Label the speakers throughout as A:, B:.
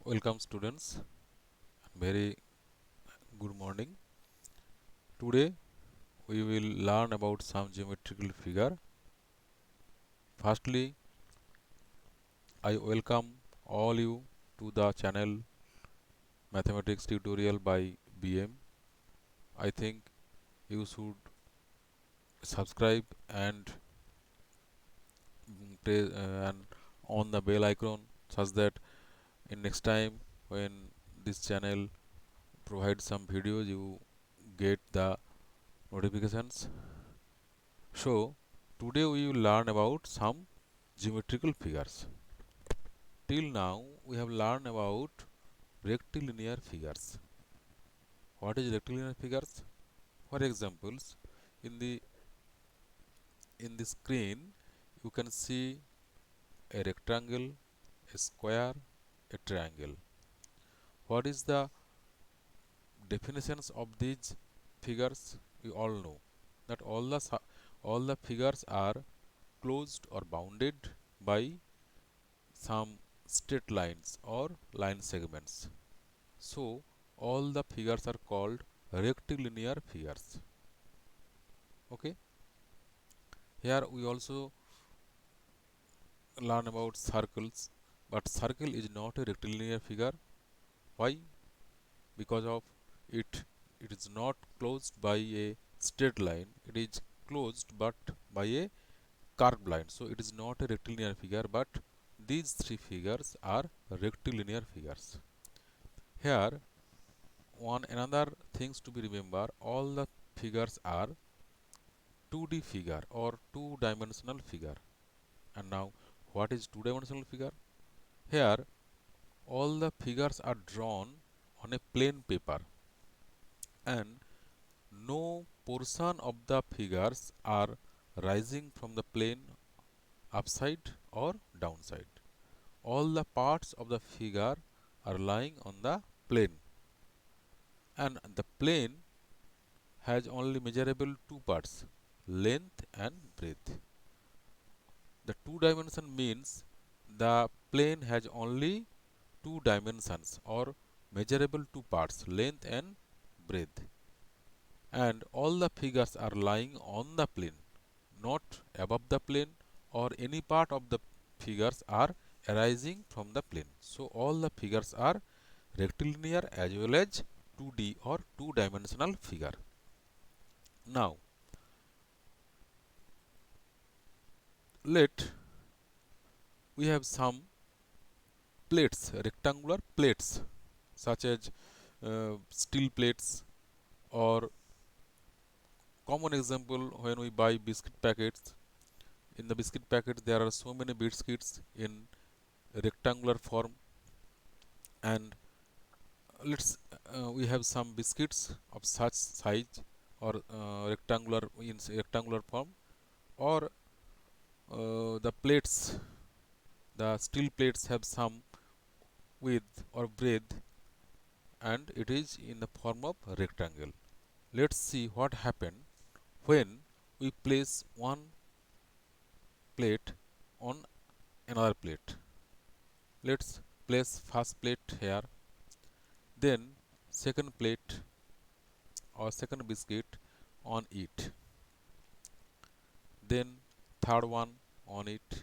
A: Welcome students, very good morning. Today we will learn about some geometrical figure. Firstly, I welcome all you to the channel Mathematics Tutorial by BM. I think you should subscribe and and on the bell icon such that in next time when this channel provides some videos you get the notifications. So today we will learn about some geometrical figures. Till now we have learned about rectilinear figures. What is rectilinear figures? For examples, in the screen you can see a rectangle, a square, a triangle. What is the definitions of these figures? We all know that all the figures are closed or bounded by some straight lines or line segments. So all the figures are called rectilinear figures. Okay. Here we also learn about circles, but circle is not a rectilinear figure. Why? Because of it is not closed by a straight line. It is closed but by a curved line. So it is not a rectilinear figure, but these three figures are rectilinear figures. Here one another things to be remember, all the figures are 2D figure or two-dimensional figure. And now what is two-dimensional figure? Here all the figures are drawn on a plain paper and no portion of the figures are rising from the plane upside or downside. All the parts of the figure are lying on the plane, and the plane has only measurable two parts, length and breadth. The two dimension means the plane has only two dimensions or measurable two parts, length and breadth, and all the figures are lying on the plane, not above the plane, or any part of the figures are arising from the plane. So all the figures are rectilinear as well as 2D or two dimensional figure. Now let we have some plates, rectangular plates, such as steel plates, or common example when we buy biscuit packets. In the biscuit packets there are so many biscuits in rectangular form, and let's we have some biscuits of such size or rectangular in rectangular form, or the plates, the steel plates have some width or breadth, and it is in the form of rectangle. Let's see what happen when we place one plate on another plate. Let's place first plate here, then second plate or second biscuit on it, then third one on it,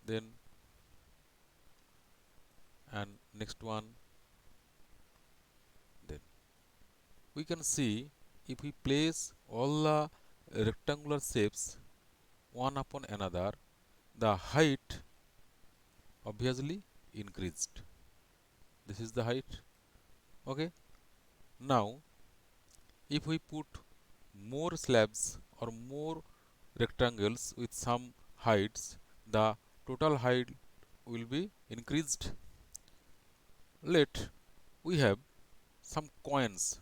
A: then and next one. Then we can see, if we place all the rectangular shapes one upon another, the height obviously increased. This is the height. Okay. Now if we put more slabs or more rectangles with some heights, the total height will be increased. Let we have some coins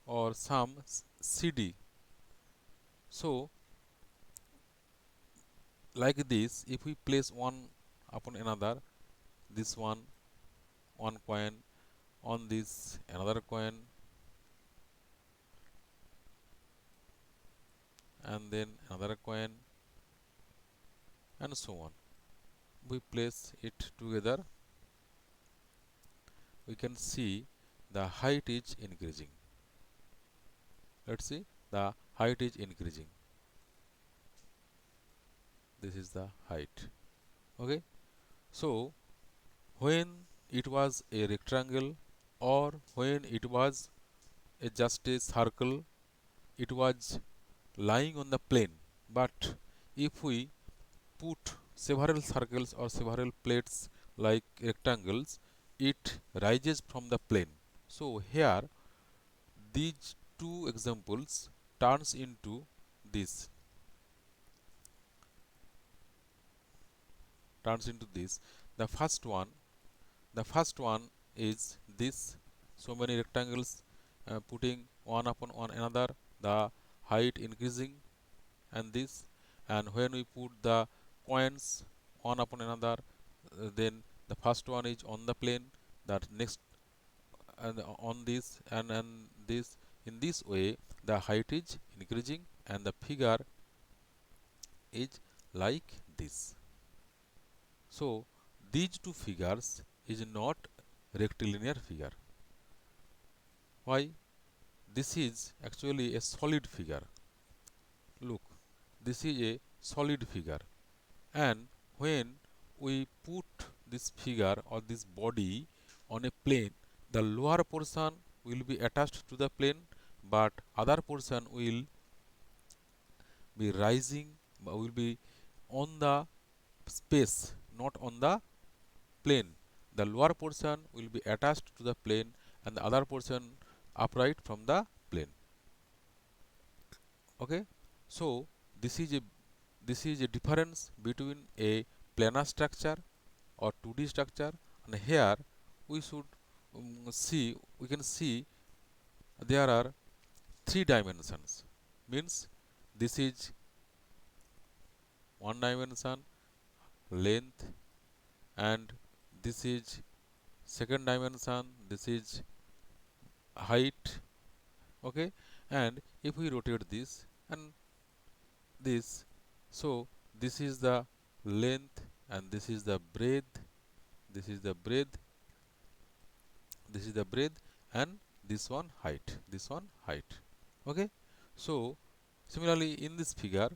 A: or some CD. So like this, if we place one upon another, this one coin, on this another coin, and then another coin, and so on, we place it together, we can see the height is increasing. Let's see, the height is increasing. This is the height. Okay, so when it was a rectangle or when it was just a circle, it was lying on the plane. But if we put several circles or several plates like rectangles, it rises from the plane. So here these two examples turns into this this. The first one is this: so many rectangles putting one upon one another, the height increasing, and this. And when we put the coins one upon another, then the first one is on the plane, that next and on this, and this. In this way the height is increasing and the figure is like this. So these two figures is not rectilinear figure. Why? This is actually a solid figure. Look, this is a solid figure, and when we put this figure or this body on a plane, the lower portion will be attached to the plane, but other portion will be rising, will be on the space, not on the plane. The lower portion will be attached to the plane and the other portion upright from the plane. Okay, so this is a difference between a planar structure or 2D structure, and here we should we can see there are three dimensions. Means this is one dimension, length, and this is second dimension, this is height. Okay, and if we rotate this and this, so this is the length and this is the breadth, this is the breadth, this is the breadth, and this one height. Okay, so similarly in this figure,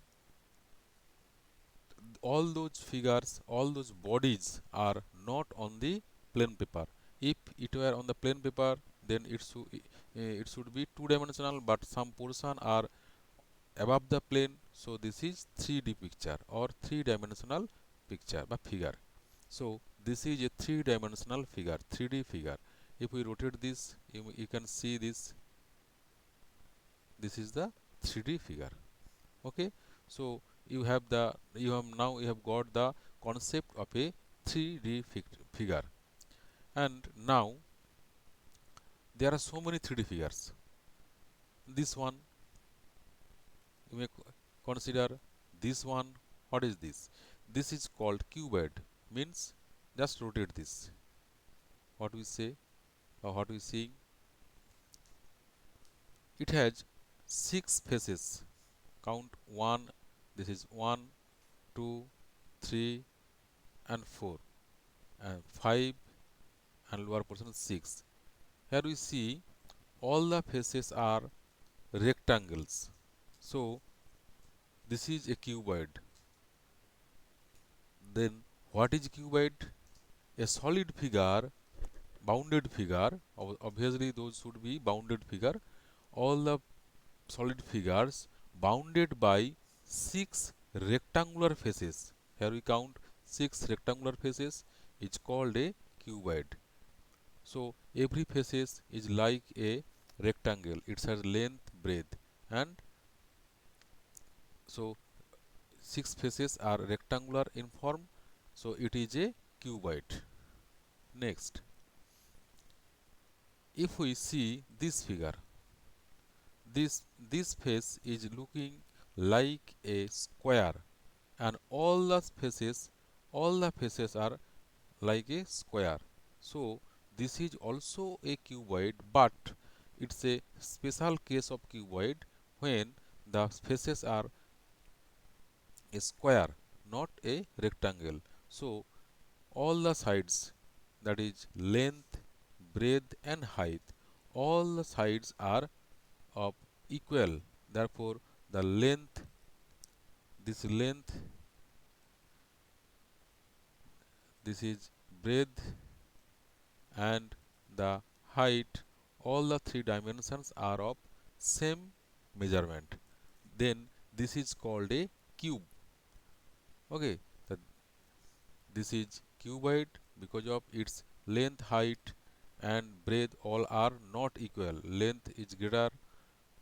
A: all those figures, all those bodies are not on the plane paper. If it were on the plane paper, then it should be two dimensional, but some portion are above the plane, so this is 3D picture or three dimensional picture or figure. So this is a three dimensional figure, 3D figure. If we rotate this, you can see this is the 3D figure. Okay, so you have got the concept of a 3D figure. And now there are so many 3D figures. This one you may consider, this one. What is this? This is called cuboid. Means just rotate this. What we say or what we see? It has 6 faces. Count 1. This is 1, 2, 3, and 4, and 5, and lower portion 6. Here we see all the faces are rectangles. So this is a cuboid. Then what is cuboid? A solid figure, bounded figure. Obviously those should be bounded figure. All the solid figures bounded by 6 rectangular faces. Here we count 6 rectangular faces is called a cuboid. So every faces is like a rectangle. It has length, breadth, and so 6 faces are rectangular in form. So it is a cuboid. Next, if we see this figure, this face is looking like a square, and all the faces are like a square. So this is also a cuboid, but it's a special case of cuboid when the faces are a square, not a rectangle. So all the sides, that is length, breadth and height, all the sides are of equal. Therefore, the length, this length, this is breadth, and the height, all the three dimensions are of same measurement. Then this is called a cube. Okay, the, this is cuboid because of its length, height, and breadth all are not equal. Length is greater,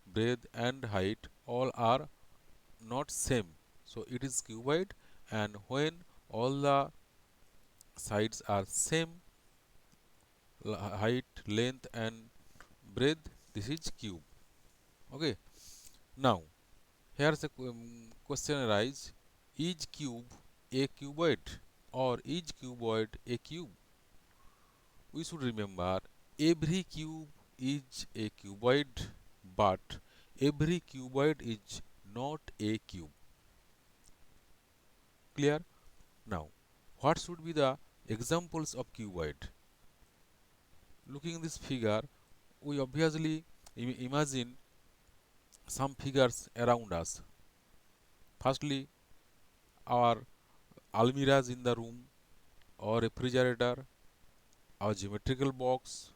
A: breadth and height all are not same. So it is cuboid, and when all the sides are same height, length, and breadth, this is cube. Okay. Now here's a question arise: is cube a cuboid or is cuboid a cube? We should remember every cube is a cuboid, but every cuboid is not a cube. Clear? Now, what should be the examples of cuboid? Looking at this figure, we obviously imagine some figures around us. Firstly, our almirahs in the room, or refrigerator, our geometrical box,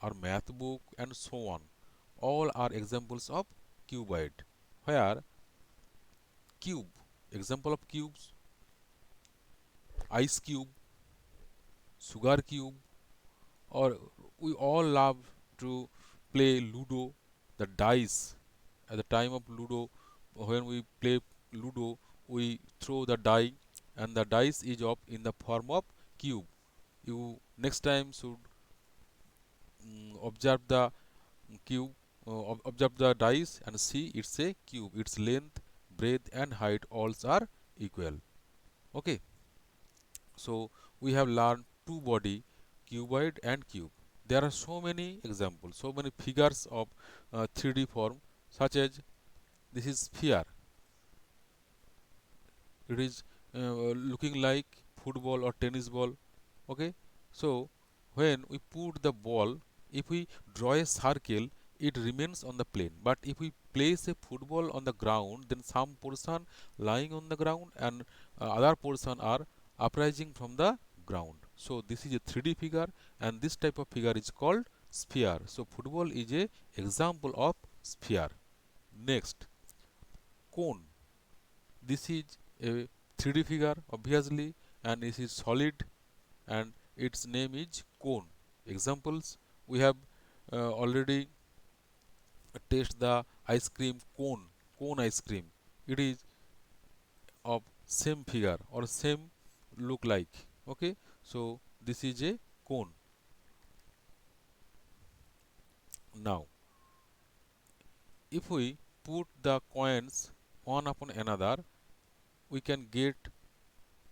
A: our math book, and so on. All are examples of cuboid. Where cube, example of cubes: ice cube, sugar cube, or we all love to play Ludo, the dice. At the time of Ludo, when we play Ludo, we throw the die, and the dice is of in the form of cube. You next time should observe the cube, observe the dice and see it's a cube. Its length, breadth, and height all are equal. Okay. So we have learned two body, cuboid and cube. There are so many examples, so many figures of 3D form, such as this is sphere. It is looking like football or tennis ball. Okay. So when we put the ball, if we draw a circle, it remains on the plane. But if we place a football on the ground, then some portion lying on the ground and other portion are uprising from the ground. So this is a 3D figure, and this type of figure is called sphere. So football is a example of sphere. Next, cone. This is a 3D figure obviously, and this is solid, and its name is cone. Examples: we have already tasted the ice cream cone ice cream. It is of same figure or same look like. Okay, so this is a cone. Now if we put the coins one upon another, we can get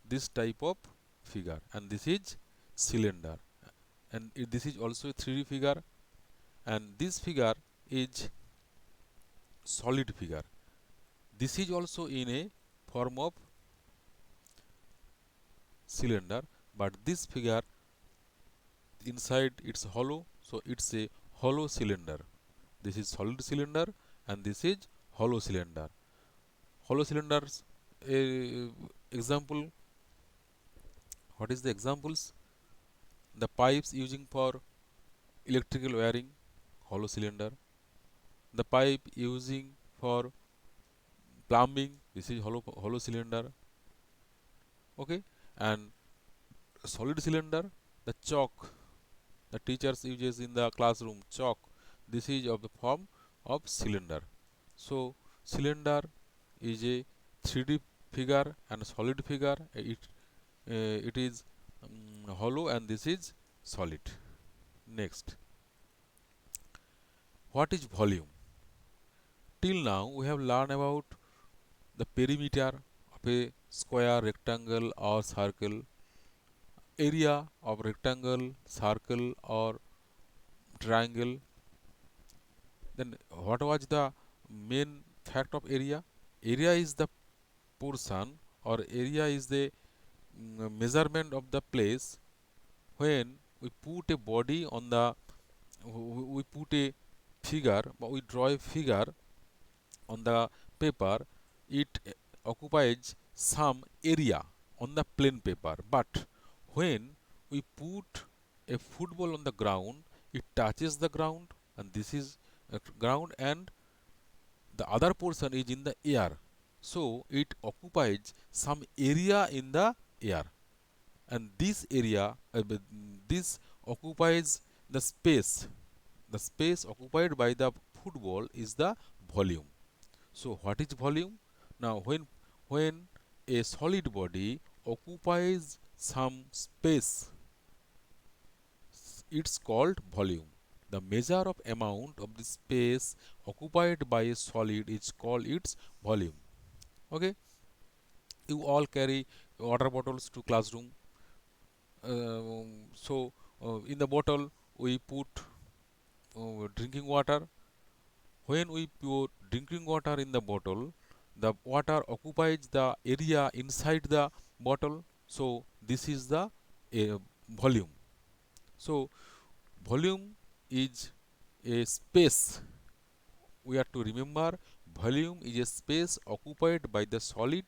A: this type of figure, and this is cylinder, and this is also a 3D figure, and this figure is solid figure. This is also in a form of cylinder, but this figure inside it's hollow, so it's a hollow cylinder. This is solid cylinder, and this is hollow cylinder. Hollow cylinders, example: what is the examples? The pipes using for electrical wiring, hollow cylinder. The pipe using for plumbing, this is hollow cylinder. Okay, and solid cylinder, the chalk the teachers uses in the classroom, chalk, this is of the form of cylinder. So cylinder is a 3D figure and solid figure. It is hollow, and this is solid. Next, what is volume? Till now we have learned about the perimeter of a square, rectangle, or circle, area of rectangle, circle, or triangle. Then what was the main fact of area? Area is the portion, or area is the measurement of the place when we put a body on the we put a figure, but we draw a figure on the paper. It occupies some area on the plain paper, but when we put a football on the ground, it touches the ground, and this is ground, and the other portion is in the air, so it occupies some area in the air, and this area this occupies the space. The space occupied by the football is the volume. So what is volume? Now when a solid body occupies some space, it's called volume. The measure of amount of the space occupied by a solid is called its volume. Okay, you all carry water bottles to classroom. In the bottle we put drinking water. When we pour drinking water in the bottle, the water occupies the area inside the bottle. So this is the volume. So volume is a space. We have to remember, volume is a space occupied by the solid.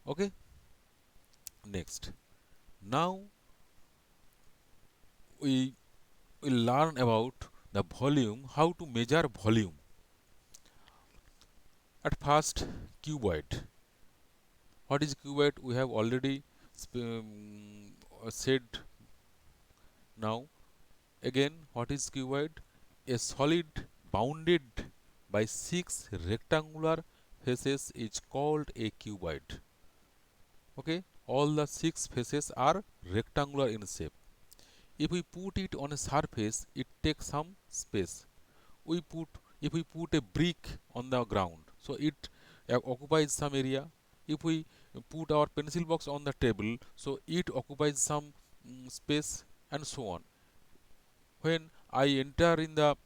A: Okay. Next, now we will learn about the volume, how to measure volume. At first, cuboid. What is cuboid? We have already said. Now again, what is cuboid? A solid bounded by 6 rectangular faces is called a cuboid. Okay, all the 6 faces are rectangular in shape. If we put it on a surface, it takes some space. We put If we put a brick on the ground, so it occupies some area. If we put our pencil box on the table, so it occupies some space, and so on. When I enter in the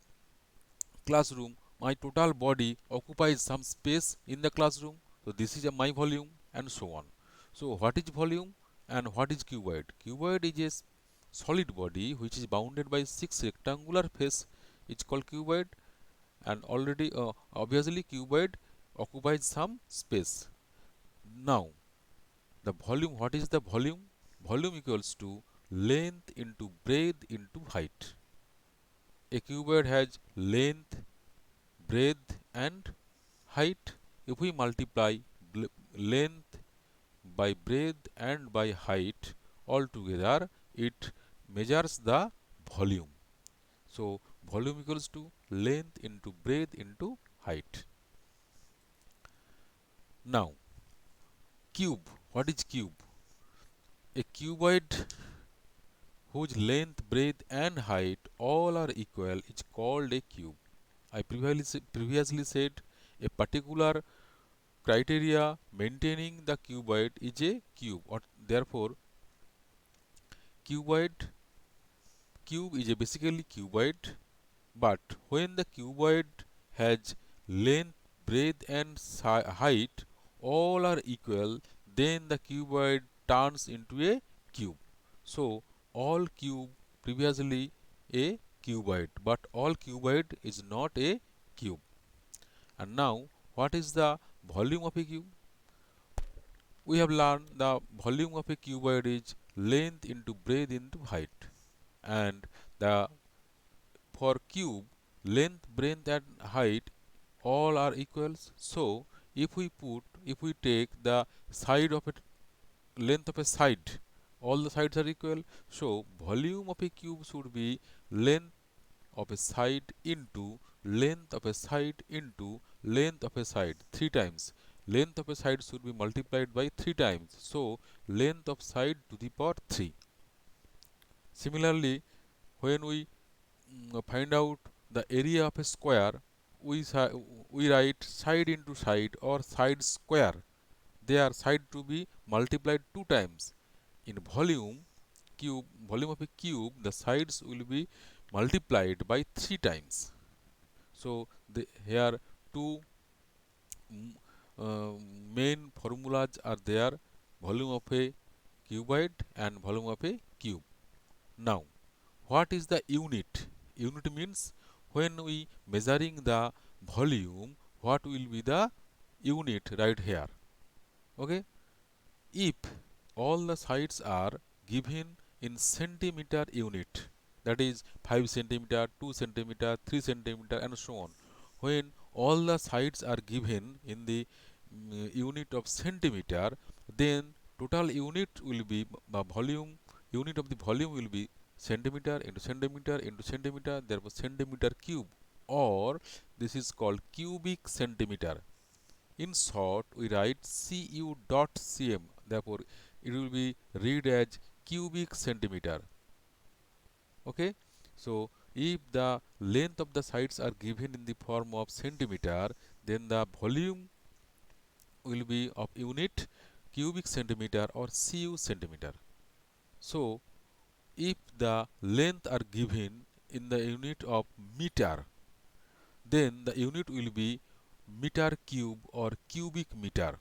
A: classroom, my total body occupies some space in the classroom, so this is my volume, and so on. So what is volume and what is cuboid? Cuboid is a solid body which is bounded by 6 rectangular face. It's called cuboid, and already obviously cuboid occupies some space. Now the volume, what is the volume? Volume equals to length into breadth into height. A cuboid has length, breadth and height. If we multiply length by breadth and by height altogether, it measures the volume. So volume equals to length into breadth into height. Now cube. What is cube? A cuboid whose length, breadth and height all are equal is called a cube. I previously said a particular criteria maintaining the cuboid is a cube, or therefore cuboid cube is a basically cuboid. But when the cuboid has length, breadth and height all are equal, then the cuboid turns into a cube. So all cube previously a cuboid, but all cuboid is not a cube. And now what is the volume of a cube? We have learned the volume of a cuboid is length into breadth into height, and the for cube length, breadth and height all are equals. So if we take the side of it, length of a side, all the sides are equal. So volume of a cube should be length of a side into length of a side into length of a side 3 times. Length of a side should be multiplied by 3 times. So length of side to the power 3. Similarly, when we find out the area of a square, we write side into side or side square. Their side to be multiplied 2 times. In volume of a cube, the sides will be multiplied by 3 times. So here two main formulas are there: volume of a cuboid and volume of a cube. Now What is the unit? Unit means when we measuring the volume, what will be the unit right here? Okay, if all the sides are given in centimeter unit, that is 5 centimeter, 2 centimeter, 3 centimeter, and so on. When all the sides are given in the unit of centimeter, then total unit will be volume, unit of the volume will be centimeter into centimeter into centimeter, therefore centimeter cube, or this is called cubic centimeter. In short, we write Cu dot cm. Therefore, it will be read as cubic centimeter. Okay. So, if the length of the sides are given in the form of centimeter, then the volume will be of unit cubic centimeter or Cu centimeter. So, if the length are given in the unit of meter, then the unit will be meter cube or cubic meter.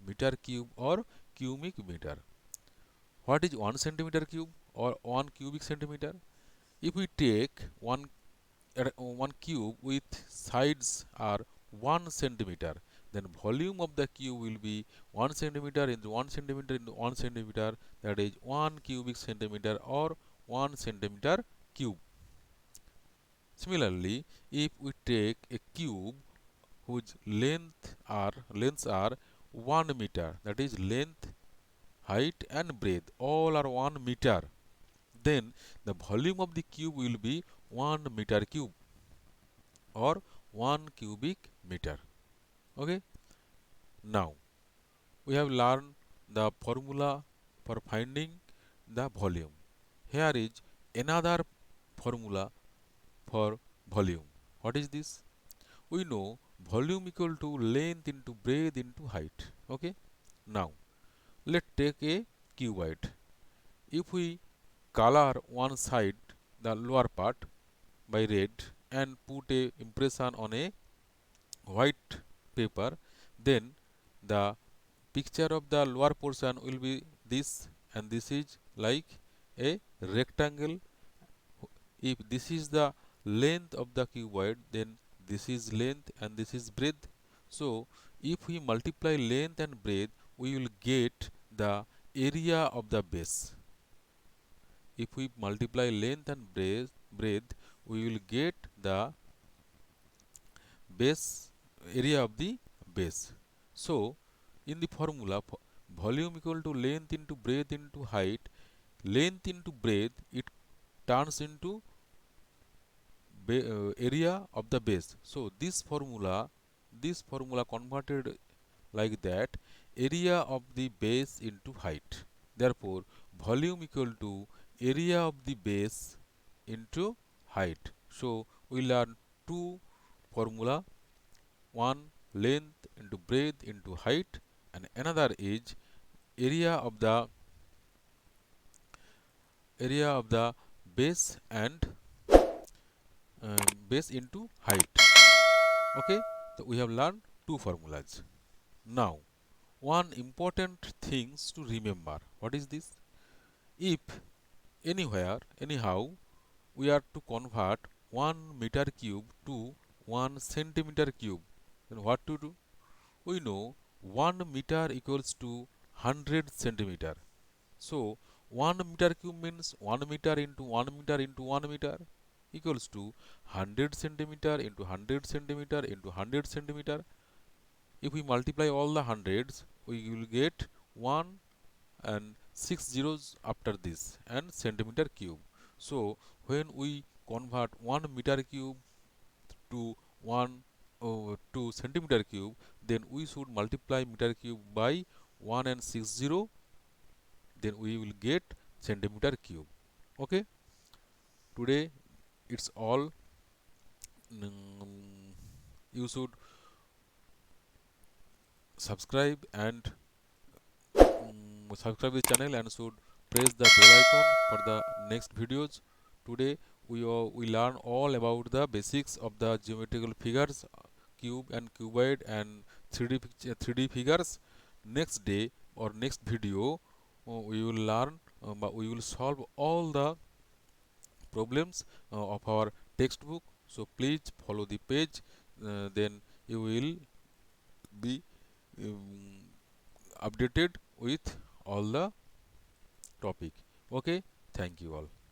A: Meter cube or cubic meter. What is 1 centimeter cube or 1 cubic centimeter? If we take one cube with sides are 1 centimeter, then volume of the cube will be 1 centimeter into 1 centimeter into 1 centimeter, that is 1 cubic centimeter or 1 centimeter cube. Similarly, if we take a cube whose lengths are 1 meter, that is length, height and breadth all are 1 meter, then the volume of the cube will be 1 meter cube or 1 cubic meter. Okay. Now we have learned the formula for finding the volume. Here is another formula for volume. What is this? We know volume equal to length into breadth into height. Okay. Now let's take a cuboid. If we color one side, the lower part, by red and put a impression on a white paper, then the picture of the lower portion will be this, and this is like a rectangle. If this is the length of the cuboid, then this is length and this is breadth. So if we multiply length and breadth, we will get the area of the base. If we multiply length and breadth, we will get the base, area of the base. So in the formula, volume equal to length into breadth into height, length into breadth, it turns into area of the base. So this formula converted like that, area of the base into height. Therefore, volume equal to area of the base into height. So we learn two formula, one length into breadth into height, and another is area of the base and base into height. Okay, so we have learned two formulas. Now one important things to remember. What is this? If anywhere anyhow we are to convert 1 meter cube to 1 centimeter cube, then what to do? We know 1 meter equals to 100 centimeter. So 1 meter cube means 1 meter into 1 meter into 1 meter equals to 100 centimeter into 100 centimeter into 100 centimeter. If we multiply all the hundreds, we will get 1 and 6 zeros after this and centimeter cube. So when we convert 1 meter cube to 1 to centimeter cube, then we should multiply meter cube by 1 and 6 zero, then we will get centimeter cube. Okay, today it's all. You should subscribe and subscribe the channel and should press the bell icon for the next videos. Today we learn all about the basics of the geometrical figures, cube and cuboid and 3D figures. Next day or next video, we will learn we will solve all the problems of our textbook. So please follow the page, then you will be um, updated with all the topic. Okay, thank you all.